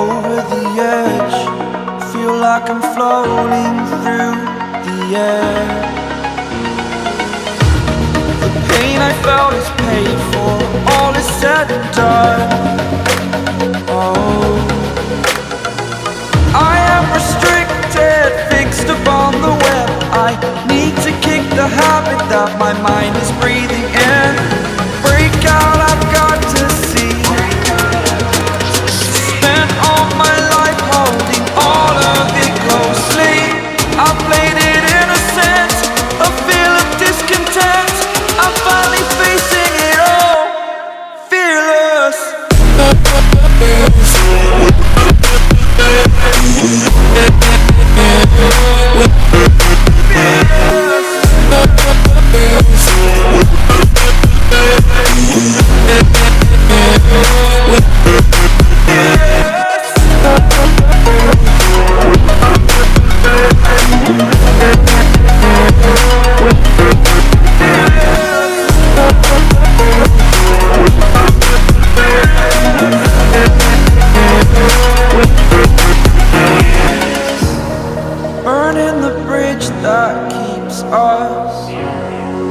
over the edge. Feel like I'm floating through the air. The pain I felt is paid for, all is said and done. Oh, I am restricted, fixed upon the web. I need to kick the habit that my mind is breathing in. Break out, I've got to see. Spent all my life holding all of it closely. I played it innocent, a feel of discontent. I'm finally facing it all, fearless. Burning the bridge that keeps us.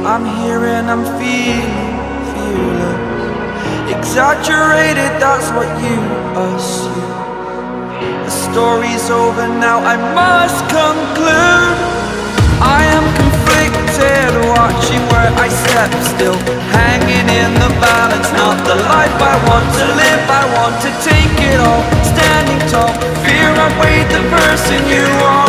I'm here and I'm feeling fearless. Exaggerated, that's what you assume. The story's over now, I must conclude. I am conflicted, watching where I step still, hanging in the balance. Not the life I want to live, I want to take it all. Standing tall, fear I weighed the person you are.